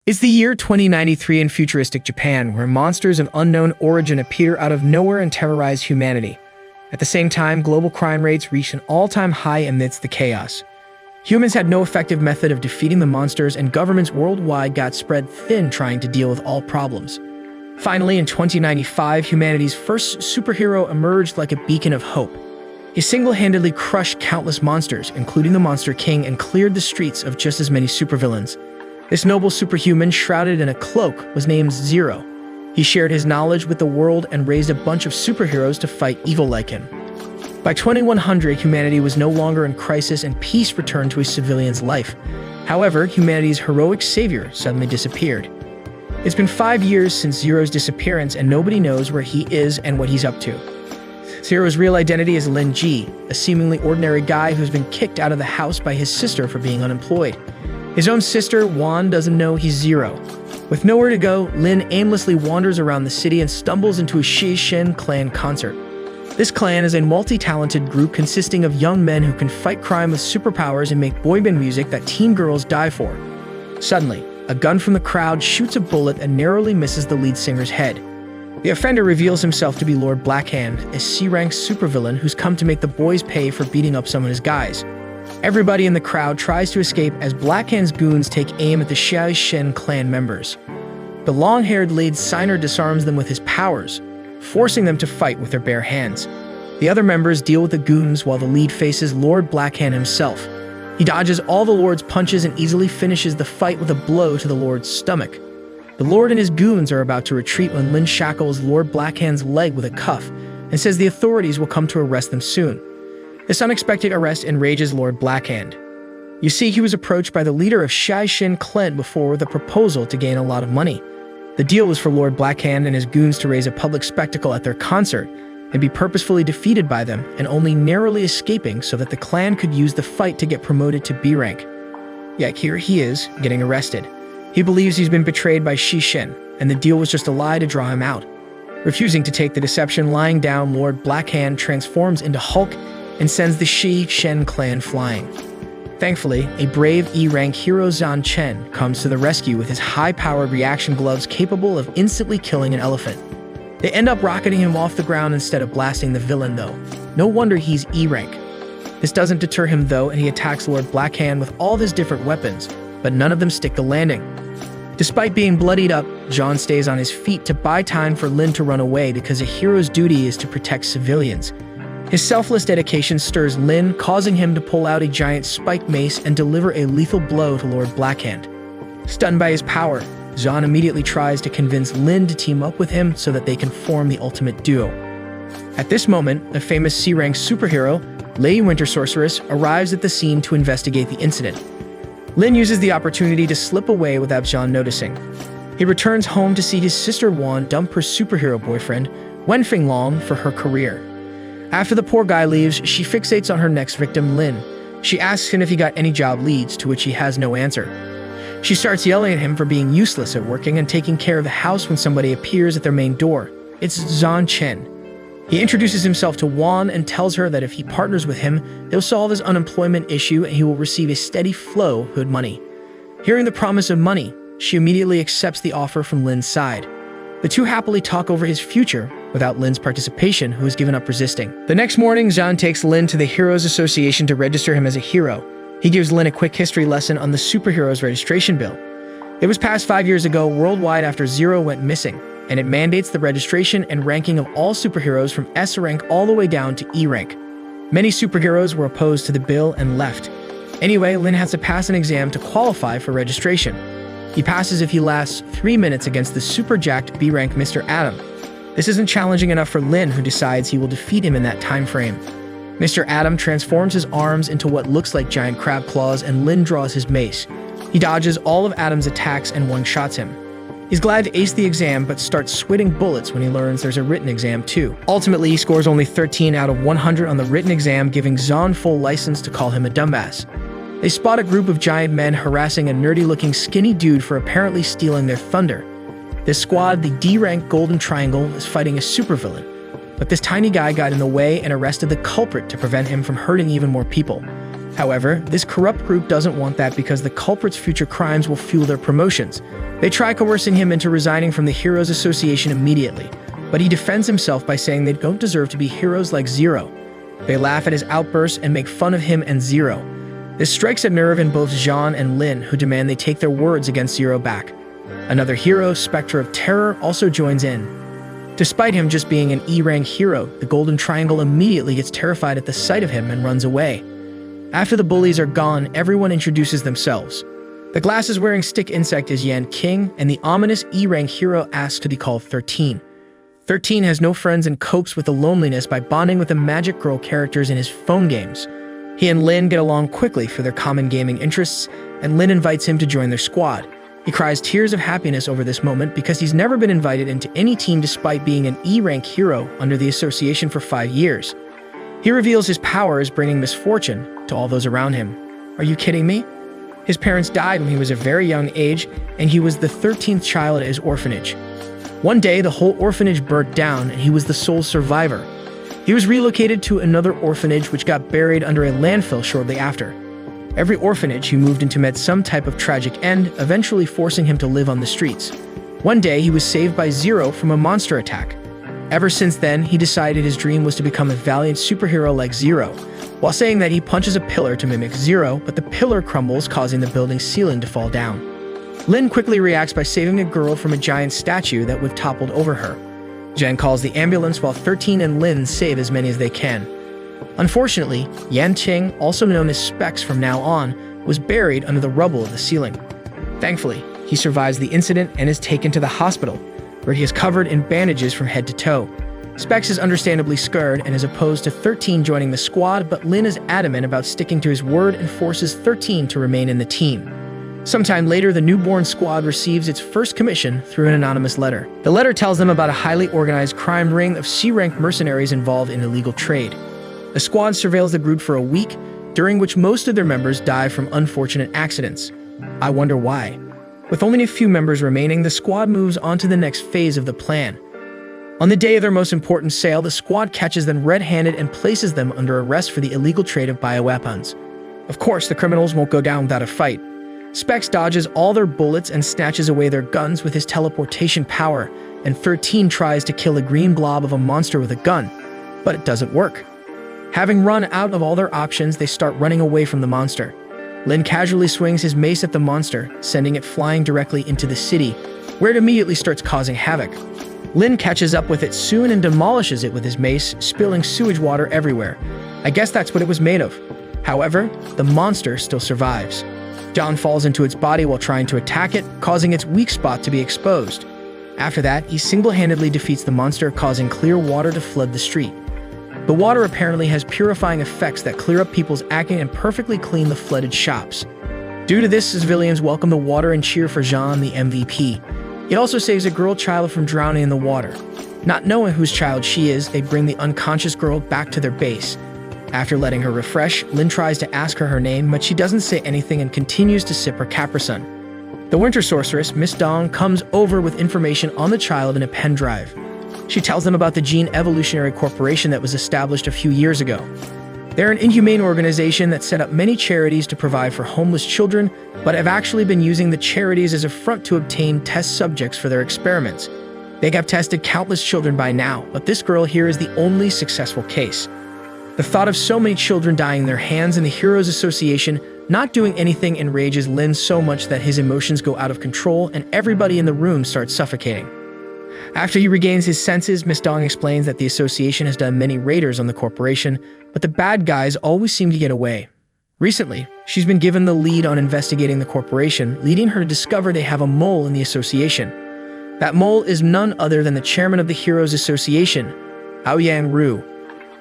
It's the year 2093 in futuristic Japan, where monsters of unknown origin appear out of nowhere and terrorize humanity. At the same time, global crime rates reached an all-time high amidst the chaos. Humans had no effective method of defeating the monsters, and governments worldwide got spread thin trying to deal with all problems. Finally, in 2095, humanity's first superhero emerged like a beacon of hope. He single-handedly crushed countless monsters, including the Monster King, and cleared the streets of just as many supervillains. This noble superhuman, shrouded in a cloak, was named Zero. He shared his knowledge with the world and raised a bunch of superheroes to fight evil like him. By 2100, humanity was no longer in crisis and peace returned to a civilian's life. However, humanity's heroic savior suddenly disappeared. It's been 5 years since Zero's disappearance, and nobody knows where he is and what he's up to. Zero's real identity is Lin Ji, a seemingly ordinary guy who's been kicked out of the house by his sister for being unemployed. His own sister, Wan, doesn't know he's Zero. With nowhere to go, Lin aimlessly wanders around the city and stumbles into a Shi-Shen clan concert. This clan is a multi-talented group consisting of young men who can fight crime with superpowers and make boyband music that teen girls die for. Suddenly, a gun from the crowd shoots a bullet and narrowly misses the lead singer's head. The offender reveals himself to be Lord Blackhand, a C-rank supervillain who's come to make the boys pay for beating up some of his guys. Everybody in the crowd tries to escape as Blackhand's goons take aim at the Shi-Shen clan members. The long-haired lead signer disarms them with his powers, forcing them to fight with their bare hands. The other members deal with the goons while the lead faces Lord Blackhand himself. He dodges all the Lord's punches and easily finishes the fight with a blow to the Lord's stomach. The Lord and his goons are about to retreat when Lin shackles Lord Blackhand's leg with a cuff and says the authorities will come to arrest them soon. This unexpected arrest enrages Lord Blackhand. You see, he was approached by the leader of Shi-Shen clan before with a proposal to gain a lot of money. The deal was for Lord Blackhand and his goons to raise a public spectacle at their concert and be purposefully defeated by them and only narrowly escaping so that the clan could use the fight to get promoted to B rank. Yet here he is, getting arrested. He believes he's been betrayed by Shi-Shen, and the deal was just a lie to draw him out. Refusing to take the deception, lying down, Lord Blackhand transforms into Hulk and sends the Shi-Shen clan flying. Thankfully, a brave E-rank hero Zhan Chen comes to the rescue with his high-powered reaction gloves capable of instantly killing an elephant. They end up rocketing him off the ground instead of blasting the villain though. No wonder he's E-rank. This doesn't deter him though, and he attacks Lord Blackhand with all of his different weapons, but none of them stick the landing. Despite being bloodied up, Zhan stays on his feet to buy time for Lin to run away because a hero's duty is to protect civilians. His selfless dedication stirs Lin, causing him to pull out a giant spike mace and deliver a lethal blow to Lord Blackhand. Stunned by his power, Zhan immediately tries to convince Lin to team up with him so that they can form the ultimate duo. At this moment, a famous C-rank superhero, Lady Winter Sorceress, arrives at the scene to investigate the incident. Lin uses the opportunity to slip away without Zhan noticing. He returns home to see his sister Wan dump her superhero boyfriend, Wenfeng Long, for her career. After the poor guy leaves, she fixates on her next victim, Lin. She asks him if he got any job leads, to which he has no answer. She starts yelling at him for being useless at working and taking care of the house when somebody appears at their main door. It's Zhan Chen. He introduces himself to Wan and tells her that if he partners with him, he'll solve his unemployment issue and he will receive a steady flow of hood money. Hearing the promise of money, she immediately accepts the offer from Lin's side. The two happily talk over his future, without Lin's participation, who has given up resisting. The next morning, Zhan takes Lin to the Heroes Association to register him as a hero. He gives Lin a quick history lesson on the superheroes registration bill. It was passed 5 years ago worldwide after Zero went missing, and it mandates the registration and ranking of all superheroes from S rank all the way down to E rank. Many superheroes were opposed to the bill and left. Anyway, Lin has to pass an exam to qualify for registration. He passes if he lasts 3 minutes against the super jacked B rank Mr. Atom. This isn't challenging enough for Lin, who decides he will defeat him in that time frame. Mr. Atom transforms his arms into what looks like giant crab claws, and Lin draws his mace. He dodges all of Atom's attacks and one-shots him. He's glad to ace the exam, but starts sweating bullets when he learns there's a written exam too. Ultimately, he scores only 13 out of 100 on the written exam, giving Zhan full license to call him a dumbass. They spot a group of giant men harassing a nerdy-looking skinny dude for apparently stealing their thunder. This squad, the D-rank Golden Triangle, is fighting a supervillain, but this tiny guy got in the way and arrested the culprit to prevent him from hurting even more people. However, this corrupt group doesn't want that because the culprit's future crimes will fuel their promotions. They try coercing him into resigning from the Heroes Association immediately, but he defends himself by saying they don't deserve to be heroes like Zero. They laugh at his outbursts and make fun of him and Zero. This strikes a nerve in both Jean and Lin, who demand they take their words against Zero back. Another hero, Spectre of Terror, also joins in. Despite him just being an E-rank hero, the Golden Triangle immediately gets terrified at the sight of him and runs away. After the bullies are gone, everyone introduces themselves. The glasses-wearing stick insect is Yan King, and the ominous E-rank hero asks to be called 13. 13 has no friends and copes with the loneliness by bonding with the magic girl characters in his phone games. He and Lin get along quickly for their common gaming interests, and Lin invites him to join their squad. He cries tears of happiness over this moment because he's never been invited into any team despite being an E-rank hero under the association for 5 years. He reveals his power is bringing misfortune to all those around him. Are you kidding me? His parents died when he was a very young age, and he was the 13th child at his orphanage. One day, the whole orphanage burnt down, and he was the sole survivor. He was relocated to another orphanage which got buried under a landfill shortly after. Every orphanage he moved into met some type of tragic end, eventually forcing him to live on the streets. One day, he was saved by Zero from a monster attack. Ever since then, he decided his dream was to become a valiant superhero like Zero, while saying that he punches a pillar to mimic Zero, but the pillar crumbles, causing the building's ceiling to fall down. Lin quickly reacts by saving a girl from a giant statue that would have toppled over her. Jen calls the ambulance while 13 and Lin save as many as they can. Unfortunately, Yan Qing, also known as Specs from now on, was buried under the rubble of the ceiling. Thankfully, he survives the incident and is taken to the hospital, where he is covered in bandages from head to toe. Specs is understandably scared and is opposed to 13 joining the squad, but Lin is adamant about sticking to his word and forces 13 to remain in the team. Sometime later, the newborn squad receives its first commission through an anonymous letter. The letter tells them about a highly organized crime ring of C-rank mercenaries involved in illegal trade. The squad surveils the group for a week, during which most of their members die from unfortunate accidents. I wonder why. With only a few members remaining, the squad moves on to the next phase of the plan. On the day of their most important sale, the squad catches them red-handed and places them under arrest for the illegal trade of bioweapons. Of course, the criminals won't go down without a fight. Specs dodges all their bullets and snatches away their guns with his teleportation power, and 13 tries to kill a green blob of a monster with a gun, but it doesn't work. Having run out of all their options, they start running away from the monster. Lin casually swings his mace at the monster, sending it flying directly into the city, where it immediately starts causing havoc. Lin catches up with it soon and demolishes it with his mace, spilling sewage water everywhere. I guess that's what it was made of. However, the monster still survives. John falls into its body while trying to attack it, causing its weak spot to be exposed. After that, he single-handedly defeats the monster, causing clear water to flood the street. The water apparently has purifying effects that clear up people's acne and perfectly clean the flooded shops. Due to this, civilians welcome the water and cheer for Jean, the MVP. It also saves a girl child from drowning in the water. Not knowing whose child she is, they bring the unconscious girl back to their base. After letting her refresh, Lin tries to ask her name, but she doesn't say anything and continues to sip her Capri-Sun. The Winter Sorceress, Miss Dong, comes over with information on the child in a pen drive. She tells them about the Gene Evolutionary Corporation that was established a few years ago. They're an inhumane organization that set up many charities to provide for homeless children, but have actually been using the charities as a front to obtain test subjects for their experiments. They have tested countless children by now, but this girl here is the only successful case. The thought of so many children dying in their hands and the Heroes Association not doing anything enrages Lin so much that his emotions go out of control and everybody in the room starts suffocating. After he regains his senses, Miss Dong explains that the association has done many raiders on the corporation, but the bad guys always seem to get away. Recently, she's been given the lead on investigating the corporation, leading her to discover they have a mole in the association. That mole is none other than the chairman of the Heroes Association, Aoyang Ru.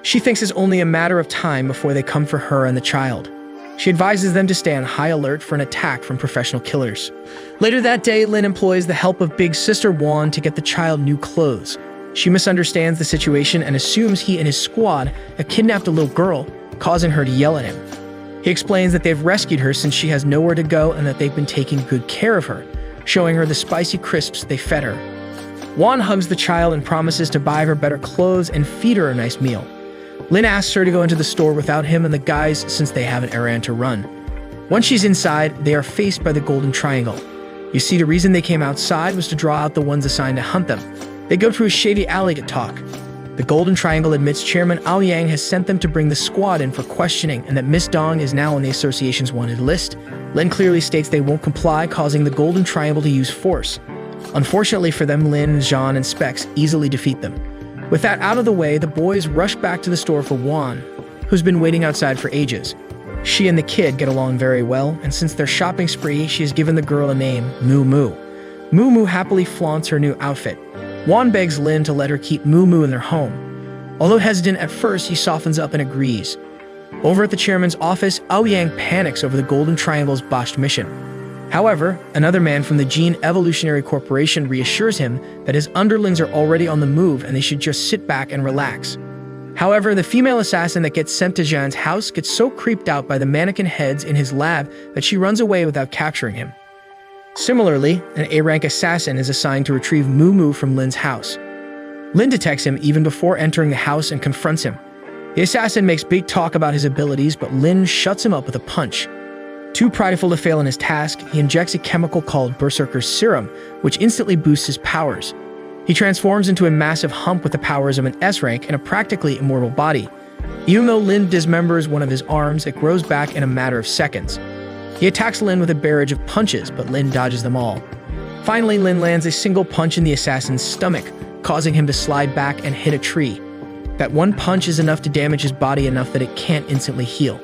She thinks it's only a matter of time before they come for her and the child. She advises them to stay on high alert for an attack from professional killers. Later that day, Lin employs the help of Big Sister Wan to get the child new clothes. She misunderstands the situation and assumes he and his squad have kidnapped a little girl, causing her to yell at him. He explains that they've rescued her since she has nowhere to go and that they've been taking good care of her, showing her the spicy crisps they fed her. Wan hugs the child and promises to buy her better clothes and feed her a nice meal. Lynn asks her to go into the store without him and the guys since they have an errand to run. Once she's inside, they are faced by the Golden Triangle. You see, the reason they came outside was to draw out the ones assigned to hunt them. They go through a shady alley to talk. The Golden Triangle admits Chairman Aoyang has sent them to bring the squad in for questioning and that Miss Dong is now on the association's wanted list. Lin clearly states they won't comply, causing the Golden Triangle to use force. Unfortunately for them, Lin, Jean, and Specs easily defeat them. With that out of the way, the boys rush back to the store for Juan, who's been waiting outside for ages. She and the kid get along very well, and since their shopping spree, she has given the girl a name, Moo Moo. Moo Moo happily flaunts her new outfit. Juan begs Lin to let her keep Moo Moo in their home. Although hesitant at first, he softens up and agrees. Over at the chairman's office, Aoyang panics over the Golden Triangle's botched mission. However, another man from the Gene Evolutionary Corporation reassures him that his underlings are already on the move and they should just sit back and relax. However, the female assassin that gets sent to Jean's house gets so creeped out by the mannequin heads in his lab that she runs away without capturing him. Similarly, an A-rank assassin is assigned to retrieve Moo Moo from Lin's house. Lin detects him even before entering the house and confronts him. The assassin makes big talk about his abilities, but Lin shuts him up with a punch. Too prideful to fail in his task, he injects a chemical called Berserker's Serum, which instantly boosts his powers. He transforms into a massive hump with the powers of an S-rank and a practically immortal body. Even though Lin dismembers one of his arms, it grows back in a matter of seconds. He attacks Lin with a barrage of punches, but Lin dodges them all. Finally, Lin lands a single punch in the assassin's stomach, causing him to slide back and hit a tree. That one punch is enough to damage his body enough that it can't instantly heal.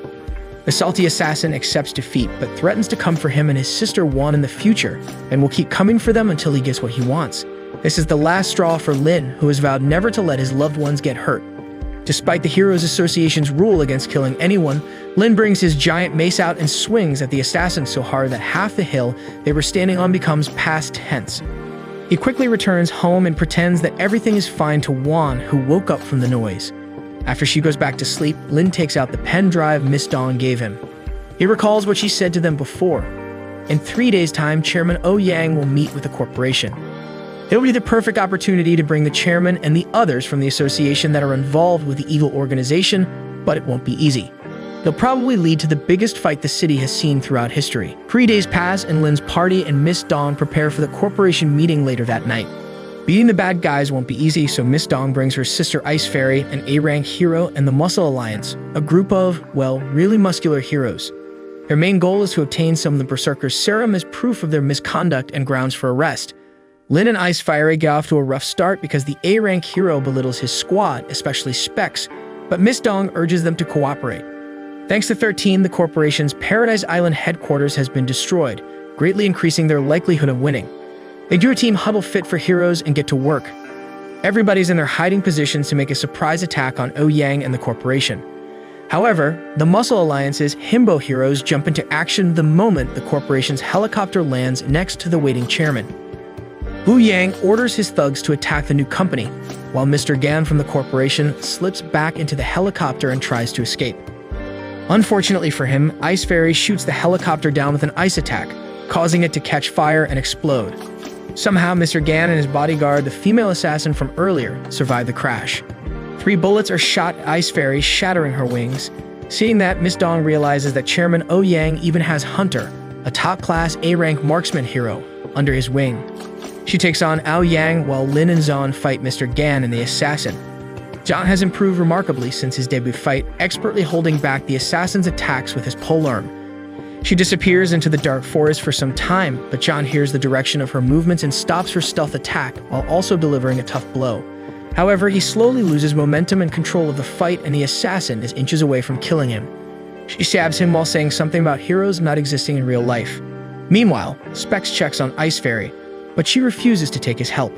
The salty assassin accepts defeat, but threatens to come for him and his sister Juan in the future, and will keep coming for them until he gets what he wants. This is the last straw for Lin, who has vowed never to let his loved ones get hurt. Despite the Heroes Association's rule against killing anyone, Lin brings his giant mace out and swings at the assassin so hard that half the hill they were standing on becomes past tense. He quickly returns home and pretends that everything is fine to Juan, who woke up from the noise. After she goes back to sleep, Lin takes out the pen drive Miss Dong gave him. He recalls what she said to them before. In 3 days' time, Chairman Aoyang will meet with the corporation. It'll be the perfect opportunity to bring the chairman and the others from the association that are involved with the evil organization, but it won't be easy. It'll probably lead to the biggest fight the city has seen throughout history. 3 days pass and Lin's party and Miss Dong prepare for the corporation meeting later that night. Beating the bad guys won't be easy, so Miss Dong brings her sister Ice Fairy, an A-rank hero, and the Muscle Alliance, a group of, well, really muscular heroes. Their main goal is to obtain some of the Berserker's Serum as proof of their misconduct and grounds for arrest. Lin and Ice Fairy get off to a rough start because the A-rank hero belittles his squad, especially Specs, but Miss Dong urges them to cooperate. Thanks to 13, the corporation's Paradise Island headquarters has been destroyed, greatly increasing their likelihood of winning. They do a team huddle fit for heroes and get to work. Everybody's in their hiding positions to make a surprise attack on Aoyang and the corporation. However, the Muscle Alliance's Himbo heroes jump into action the moment the corporation's helicopter lands next to the waiting chairman. Wu Yang orders his thugs to attack the new company, while Mr. Gan from the corporation slips back into the helicopter and tries to escape. Unfortunately for him, Ice Fairy shoots the helicopter down with an ice attack, causing it to catch fire and explode. Somehow, Mr. Gan and his bodyguard, the female assassin from earlier, survive the crash. 3 bullets are shot at Ice Fairy, shattering her wings. Seeing that, Miss Dong realizes that Chairman Aoyang even has Hunter, a top-class A-rank marksman hero, under his wing. She takes on Aoyang while Lin and Zhan fight Mr. Gan and the assassin. Zhan has improved remarkably since his debut fight, expertly holding back the assassin's attacks with his polearm. She disappears into the dark forest for some time, but Zhan hears the direction of her movements and stops her stealth attack while also delivering a tough blow. However, he slowly loses momentum and control of the fight, and the assassin is inches away from killing him. She stabs him while saying something about heroes not existing in real life. Meanwhile, Specs checks on Ice Fairy, but she refuses to take his help.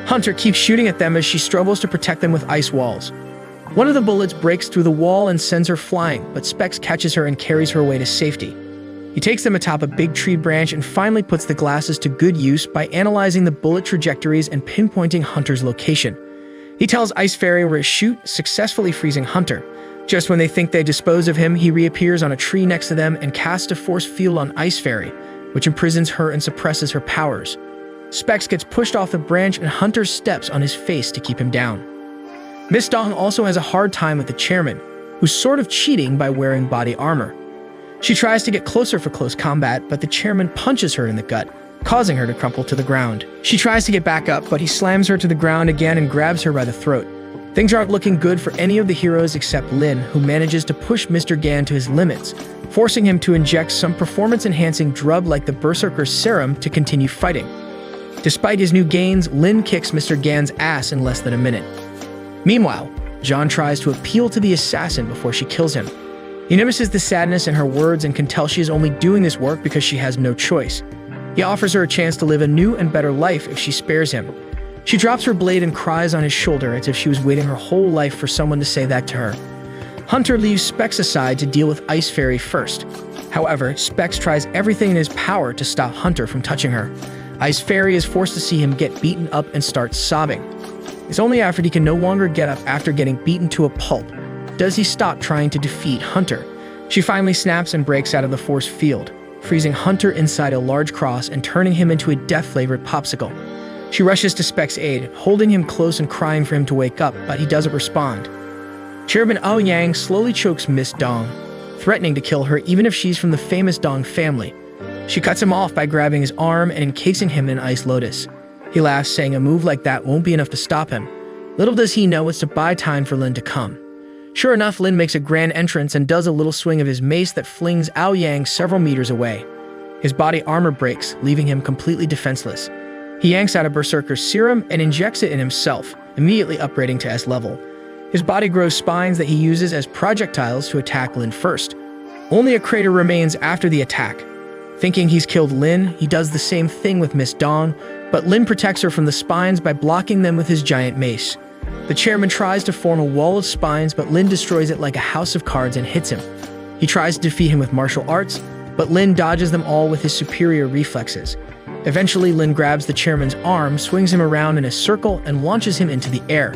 Hunter keeps shooting at them as she struggles to protect them with ice walls. One of the bullets breaks through the wall and sends her flying, but Specs catches her and carries her away to safety. He takes them atop a big tree branch and finally puts the glasses to good use by analyzing the bullet trajectories and pinpointing Hunter's location. He tells Ice Fairy where to shoot, successfully freezing Hunter. Just when they think they dispose of him, he reappears on a tree next to them and casts a force field on Ice Fairy, which imprisons her and suppresses her powers. Specs gets pushed off the branch and Hunter steps on his face to keep him down. Miss Dong also has a hard time with the chairman, who's sort of cheating by wearing body armor. She tries to get closer for close combat, but the chairman punches her in the gut, causing her to crumple to the ground. She tries to get back up, but he slams her to the ground again and grabs her by the throat. Things aren't looking good for any of the heroes except Lin, who manages to push Mr. Gan to his limits, forcing him to inject some performance-enhancing drug like the Berserker's Serum to continue fighting. Despite his new gains, Lin kicks Mr. Gan's ass in less than a minute. Meanwhile, Jean tries to appeal to the assassin before she kills him. He notices the sadness in her words and can tell she is only doing this work because she has no choice. He offers her a chance to live a new and better life if she spares him. She drops her blade and cries on his shoulder as if she was waiting her whole life for someone to say that to her. Hunter leaves Specs aside to deal with Ice Fairy first. However, Specs tries everything in his power to stop Hunter from touching her. Ice Fairy is forced to see him get beaten up and starts sobbing. It's only after he can no longer get up after getting beaten to a pulp does he stop trying to defeat Hunter. She finally snaps and breaks out of the force field, freezing Hunter inside a large cross and turning him into a death-flavored popsicle. She rushes to Specs' aid, holding him close and crying for him to wake up, but he doesn't respond. Chairman Ao Yang slowly chokes Miss Dong, threatening to kill her even if she's from the famous Dong family. She cuts him off by grabbing his arm and encasing him in Ice Lotus. He laughs, saying a move like that won't be enough to stop him. Little does he know it's to buy time for Lin to come. Sure enough, Lin makes a grand entrance and does a little swing of his mace that flings Ao Yang several meters away. His body armor breaks, leaving him completely defenseless. He yanks out a Berserker's Serum and injects it in himself, immediately upgrading to S level. His body grows spines that he uses as projectiles to attack Lin first. Only a crater remains after the attack. Thinking he's killed Lin, he does the same thing with Miss Dong, but Lin protects her from the spines by blocking them with his giant mace. The chairman tries to form a wall of spines, but Lin destroys it like a house of cards and hits him. He tries to defeat him with martial arts, but Lin dodges them all with his superior reflexes. Eventually, Lin grabs the chairman's arm, swings him around in a circle, and launches him into the air.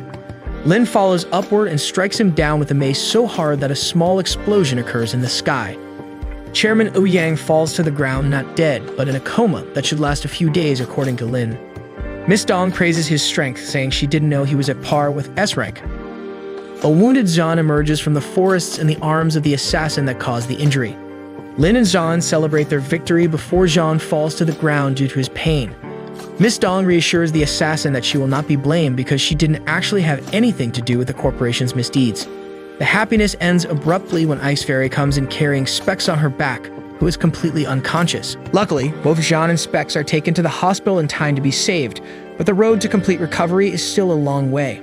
Lin follows upward and strikes him down with the mace so hard that a small explosion occurs in the sky. Chairman Ao Yang falls to the ground, not dead, but in a coma that should last a few days according to Lin. Miss Dong praises his strength, saying she didn't know he was at par with S rank. A wounded Zhan emerges from the forests in the arms of the assassin that caused the injury. Lin and Zhan celebrate their victory before Zhan falls to the ground due to his pain. Miss Dong reassures the assassin that she will not be blamed because she didn't actually have anything to do with the corporation's misdeeds. The happiness ends abruptly when Ice Fairy comes in carrying Specs on her back, who is completely unconscious. Luckily, both Jean and Specs are taken to the hospital in time to be saved, but the road to complete recovery is still a long way.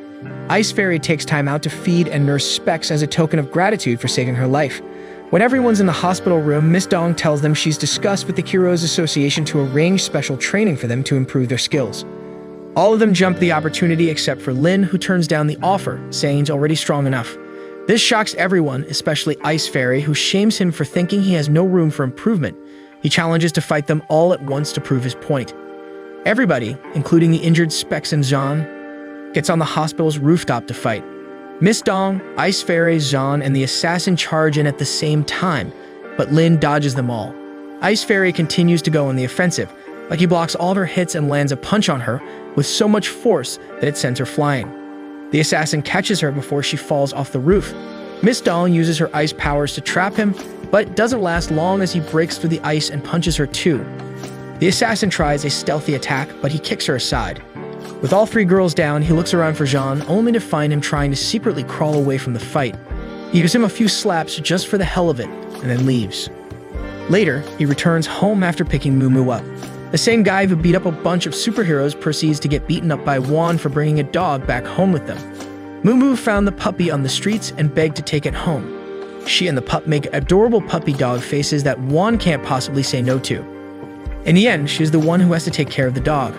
Ice Fairy takes time out to feed and nurse Specs as a token of gratitude for saving her life. When everyone's in the hospital room, Miss Dong tells them she's discussed with the Heroes Association to arrange special training for them to improve their skills. All of them jump the opportunity except for Lin, who turns down the offer, saying he's already strong enough. This shocks everyone, especially Ice Fairy, who shames him for thinking he has no room for improvement. He challenges to fight them all at once to prove his point. Everybody, including the injured Specs and Zhan, gets on the hospital's rooftop to fight. Miss Dong, Ice Fairy, Zhan, and the assassin charge in at the same time, but Lin dodges them all. Ice Fairy continues to go on the offensive, but he blocks all of her hits and lands a punch on her with so much force that it sends her flying. The assassin catches her before she falls off the roof. Miss Dong uses her ice powers to trap him, but it doesn't last long as he breaks through the ice and punches her too. The assassin tries a stealthy attack, but he kicks her aside. With all three girls down, he looks around for Jean, only to find him trying to secretly crawl away from the fight. He gives him a few slaps just for the hell of it, and then leaves. Later, he returns home after picking Moo up. The same guy who beat up a bunch of superheroes proceeds to get beaten up by Juan for bringing a dog back home with them. Moo found the puppy on the streets and begged to take it home. She and the pup make adorable puppy dog faces that Juan can't possibly say no to. In the end, she's the one who has to take care of the dog.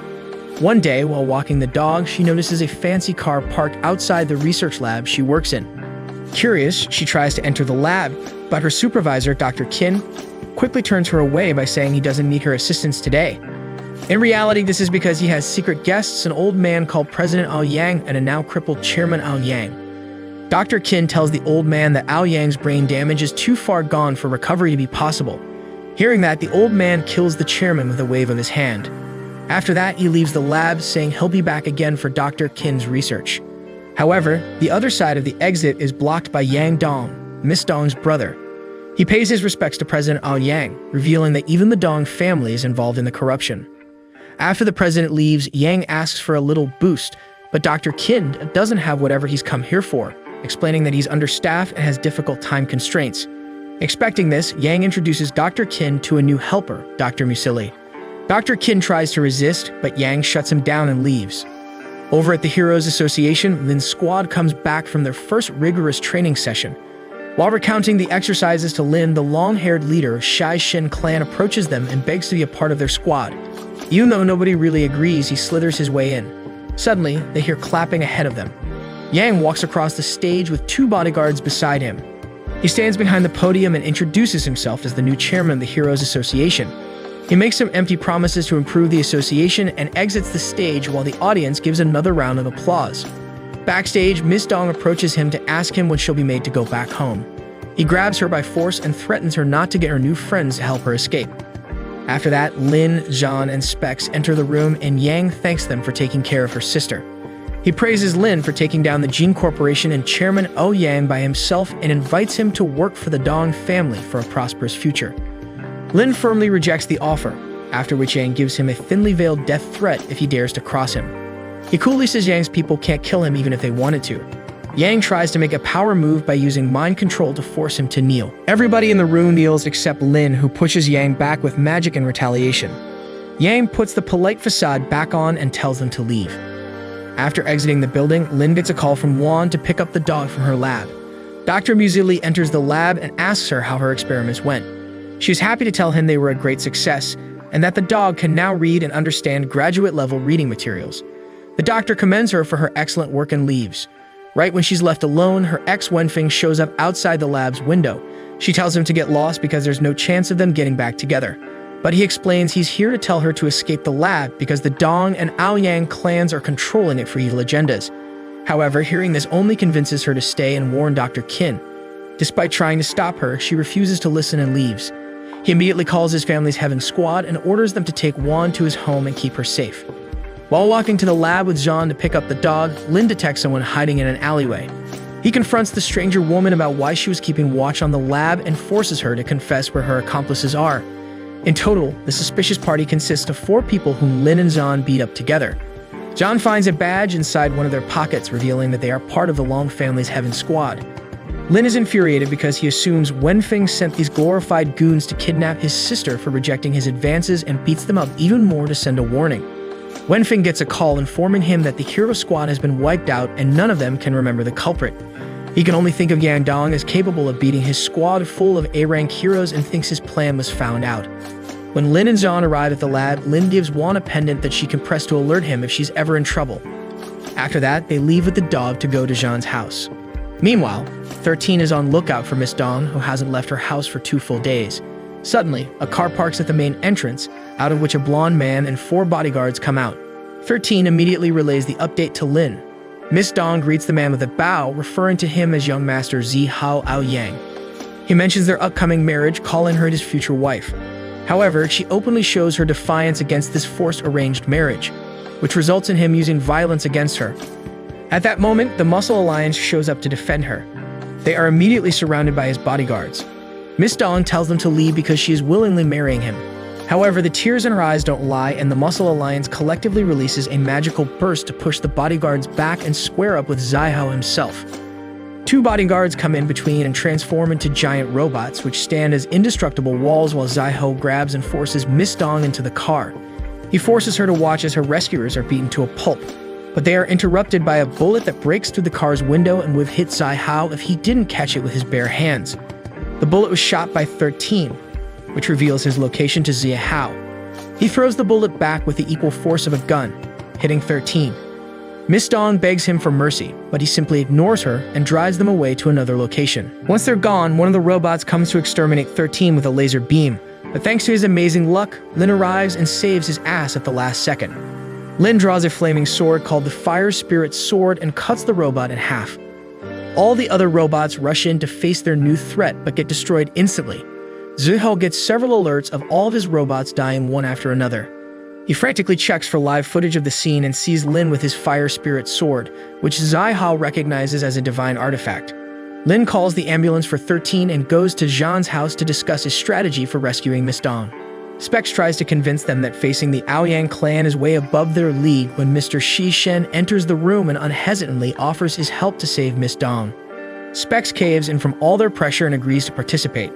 One day, while walking the dog, she notices a fancy car parked outside the research lab she works in. Curious, she tries to enter the lab, but her supervisor, Dr. Qin, quickly turns her away by saying he doesn't need her assistance today. In reality, this is because he has secret guests, an old man called President Ao Yang and a now crippled Chairman Ao Yang. Dr. Qin tells the old man that Ao Yang's brain damage is too far gone for recovery to be possible. Hearing that, the old man kills the chairman with a wave of his hand. After that, he leaves the lab, saying he'll be back again for Dr. Qin's research. However, the other side of the exit is blocked by Yang Dong, Miss Dong's brother. He pays his respects to President Ao Yang, revealing that even the Dong family is involved in the corruption. After the president leaves, Yang asks for a little boost, but Dr. Qin doesn't have whatever he's come here for, explaining that he's understaffed and has difficult time constraints. Expecting this, Yang introduces Dr. Qin to a new helper, Dr. Musili. Dr. Qin tries to resist, but Yang shuts him down and leaves. Over at the Heroes Association, Lin's squad comes back from their first rigorous training session. While recounting the exercises to Lin, the long-haired leader, Shai Shin clan, approaches them and begs to be a part of their squad. Even though nobody really agrees, he slithers his way in. Suddenly, they hear clapping ahead of them. Yang walks across the stage with 2 bodyguards beside him. He stands behind the podium and introduces himself as the new chairman of the Heroes Association. He makes some empty promises to improve the association and exits the stage while the audience gives another round of applause. Backstage, Miss Dong approaches him to ask him when she'll be made to go back home. He grabs her by force and threatens her not to get her new friends to help her escape. After that, Lin, Zhan, and Specs enter the room and Yang thanks them for taking care of her sister. He praises Lin for taking down the Jin Corporation and Chairman Ao Yang by himself and invites him to work for the Dong family for a prosperous future. Lin firmly rejects the offer, after which Yang gives him a thinly veiled death threat if he dares to cross him. He coolly says Yang's people can't kill him even if they wanted to. Yang tries to make a power move by using mind control to force him to kneel. Everybody in the room kneels except Lin, who pushes Yang back with magic in retaliation. Yang puts the polite facade back on and tells them to leave. After exiting the building, Lin gets a call from Juan to pick up the dog from her lab. Dr. Musili enters the lab and asks her how her experiments went. She is happy to tell him they were a great success, and that the dog can now read and understand graduate-level reading materials. The doctor commends her for her excellent work and leaves. Right when she's left alone, her ex Wenfeng shows up outside the lab's window. She tells him to get lost because there's no chance of them getting back together. But he explains he's here to tell her to escape the lab because the Dong and Ao Yang clans are controlling it for evil agendas. However, hearing this only convinces her to stay and warn Dr. Qin. Despite trying to stop her, she refuses to listen and leaves. He immediately calls his family's Heaven Squad and orders them to take Juan to his home and keep her safe. While walking to the lab with Zhan to pick up the dog, Lin detects someone hiding in an alleyway. He confronts the stranger woman about why she was keeping watch on the lab and forces her to confess where her accomplices are. In total, the suspicious party consists of 4 people whom Lin and Zhan beat up together. Zhan finds a badge inside one of their pockets, revealing that they are part of the Long family's Heaven Squad. Lin is infuriated because he assumes Wenfeng sent these glorified goons to kidnap his sister for rejecting his advances and beats them up even more to send a warning. Wenfeng gets a call informing him that the hero squad has been wiped out and none of them can remember the culprit. He can only think of Yang Dong as capable of beating his squad full of A-rank heroes and thinks his plan was found out. When Lin and Zhan arrive at the lab, Lin gives Juan a pendant that she can press to alert him if she's ever in trouble. After that, they leave with the dog to go to Zhan's house. Meanwhile, 13 is on lookout for Miss Dong, who hasn't left her house for 2 full days. Suddenly, a car parks at the main entrance, out of which a blonde man and 4 bodyguards come out. 13 immediately relays the update to Lin. Miss Dong greets the man with a bow, referring to him as young master Zi Hao Ao Yang. He mentions their upcoming marriage, calling her his future wife. However, she openly shows her defiance against this forced arranged marriage, which results in him using violence against her. At that moment, the Muscle Alliance shows up to defend her. They are immediately surrounded by his bodyguards. Miss Dong tells them to leave because she is willingly marrying him. However, the tears in her eyes don't lie, and the Muscle Alliance collectively releases a magical burst to push the bodyguards back and square up with Zihao himself. 2 bodyguards come in between and transform into giant robots, which stand as indestructible walls while Zihao grabs and forces Miss Dong into the car. He forces her to watch as her rescuers are beaten to a pulp, but they are interrupted by a bullet that breaks through the car's window and would have hit Zihao if he didn't catch it with his bare hands. The bullet was shot by 13, which reveals his location to Zihao. He throws the bullet back with the equal force of a gun, hitting 13. Miss Dong begs him for mercy, but he simply ignores her and drives them away to another location. Once they're gone, one of the robots comes to exterminate 13 with a laser beam, but thanks to his amazing luck, Lin arrives and saves his ass at the last second. Lin draws a flaming sword called the Fire Spirit Sword and cuts the robot in half. All the other robots rush in to face their new threat but get destroyed instantly. Zihao gets several alerts of all of his robots dying one after another. He frantically checks for live footage of the scene and sees Lin with his fire spirit sword, which Zai Hao recognizes as a divine artifact. Lin calls the ambulance for 13 and goes to Zhan's house to discuss his strategy for rescuing Miss Dong. Specs tries to convince them that facing the Aoyang clan is way above their league when Mr. Shi Shen enters the room and unhesitantly offers his help to save Miss Dong. Specs caves in from all their pressure and agrees to participate.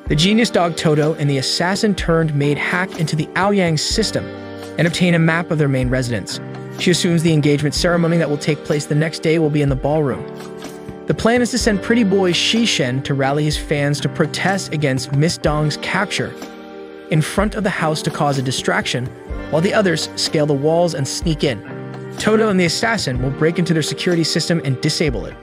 The genius dog Toto and the assassin-turned-maid hack into the Aoyang system and obtain a map of their main residence. She assumes the engagement ceremony that will take place the next day will be in the ballroom. The plan is to send pretty boy Shi Shen to rally his fans to protest against Miss Dong's capture in front of the house to cause a distraction, while the others scale the walls and sneak in. Toto and the assassin will break into their security system and disable it.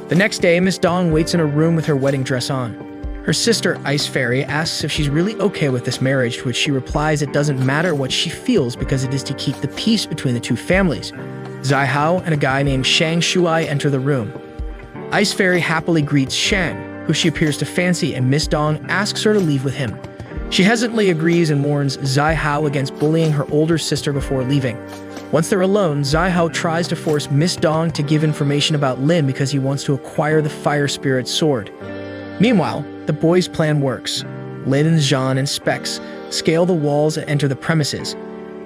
The next day, Miss Dong waits in her room with her wedding dress on. Her sister, Ice Fairy, asks if she's really okay with this marriage, to which she replies it doesn't matter what she feels because it is to keep the peace between the two families. Zai Hao and a guy named Shang Shuai enter the room. Ice Fairy happily greets Shang, who she appears to fancy, and Miss Dong asks her to leave with him. She hesitantly agrees and warns Zai Hao against bullying her older sister before leaving. Once they're alone, Zai Hao tries to force Miss Dong to give information about Lin because he wants to acquire the fire spirit sword. Meanwhile, the boys' plan works. Lin, Zhan, and Specs scale the walls and enter the premises.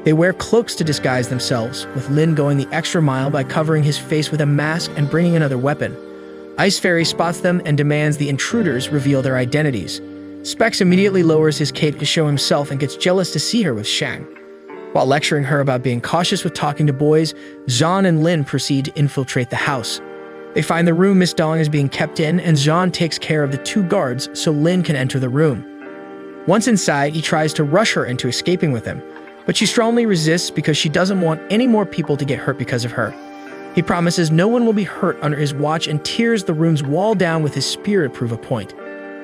They wear cloaks to disguise themselves, with Lin going the extra mile by covering his face with a mask and bringing another weapon. Ice Fairy spots them and demands the intruders reveal their identities. Specs immediately lowers his cape to show himself and gets jealous to see her with Shang. While lecturing her about being cautious with talking to boys, Zhan and Lin proceed to infiltrate the house. They find the room Miss Dong is being kept in, and Zhan takes care of the two guards so Lin can enter the room. Once inside, he tries to rush her into escaping with him, but she strongly resists because she doesn't want any more people to get hurt because of her. He promises no one will be hurt under his watch and tears the room's wall down with his spear to prove a point.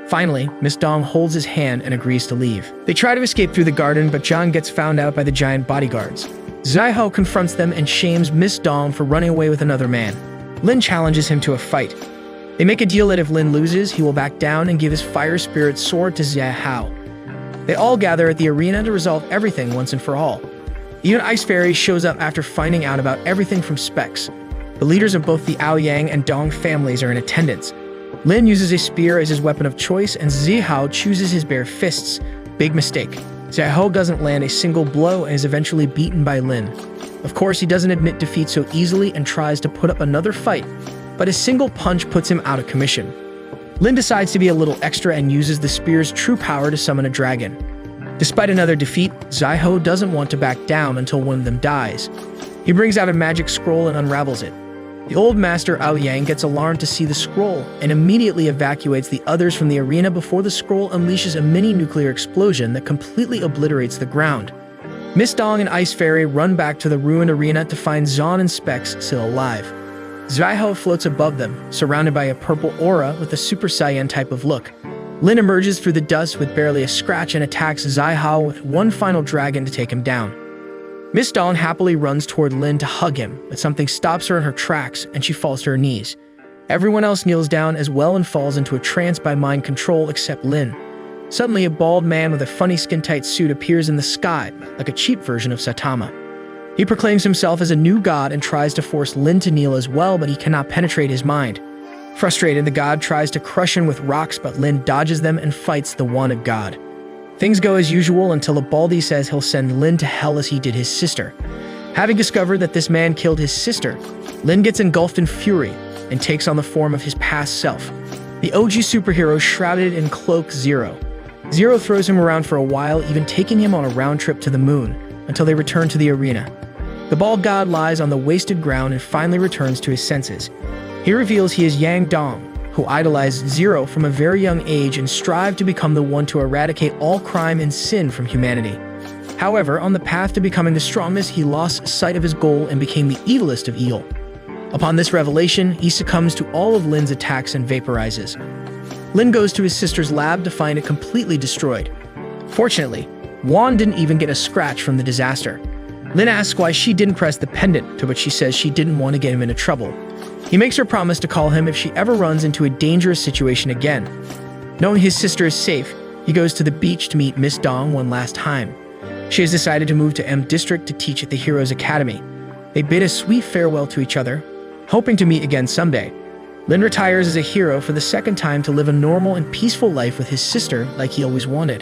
Finally, Miss Dong holds his hand and agrees to leave. They try to escape through the garden, but Zhang gets found out by the giant bodyguards. Zai Hao confronts them and shames Miss Dong for running away with another man. Lin challenges him to a fight. They make a deal that if Lin loses, he will back down and give his fire spirit sword to Zai Hao. They all gather at the arena to resolve everything once and for all. Even Ice Fairy shows up after finding out about everything from Specs. The leaders of both the Aoyang and Dong families are in attendance. Lin uses a spear as his weapon of choice, and Zai Hao chooses his bare fists. Big mistake. Zai Hao doesn't land a single blow and is eventually beaten by Lin. Of course, he doesn't admit defeat so easily and tries to put up another fight, but a single punch puts him out of commission. Lin decides to be a little extra and uses the spear's true power to summon a dragon. Despite another defeat, Zai Hao doesn't want to back down until one of them dies. He brings out a magic scroll and unravels it. The old master Aoyang gets alarmed to see the scroll and immediately evacuates the others from the arena before the scroll unleashes a mini-nuclear explosion that completely obliterates the ground. Miss Dong and Ice Fairy run back to the ruined arena to find Zhan and Specs still alive. Zai Hao floats above them, surrounded by a purple aura with a Super Saiyan type of look. Lin emerges through the dust with barely a scratch and attacks Zai Hao with one final dragon to take him down. Miss Dong happily runs toward Lin to hug him, but something stops her in her tracks and she falls to her knees. Everyone else kneels down as well and falls into a trance by mind control except Lin. Suddenly, a bald man with a funny skin-tight suit appears in the sky, like a cheap version of Saitama. He proclaims himself as a new god and tries to force Lin to kneel as well, but he cannot penetrate his mind. Frustrated, the god tries to crush him with rocks, but Lin dodges them and fights the wanted god. Things go as usual until a Baldy says he'll send Lin to hell as he did his sister. Having discovered that this man killed his sister, Lin gets engulfed in fury and takes on the form of his past self. The OG superhero shrouded in Cloak Zero. Zero throws him around for a while, even taking him on a round trip to the moon, until they return to the arena. The bald god lies on the wasted ground and finally returns to his senses. He reveals he is Yang Dong, who idolized Zero from a very young age and strived to become the one to eradicate all crime and sin from humanity. However, on the path to becoming the strongest, he lost sight of his goal and became the evilest of evil. Upon this revelation, he succumbs to all of Lin's attacks and vaporizes. Lin goes to his sister's lab to find it completely destroyed. Fortunately, Wan didn't even get a scratch from the disaster. Lin asks why she didn't press the pendant, to which she says she didn't want to get him into trouble. He makes her promise to call him if she ever runs into a dangerous situation again. Knowing his sister is safe, he goes to the beach to meet Miss Dong one last time. She has decided to move to M District to teach at the Heroes Academy. They bid a sweet farewell to each other, hoping to meet again someday. Lin retires as a hero for the second time to live a normal and peaceful life with his sister like he always wanted.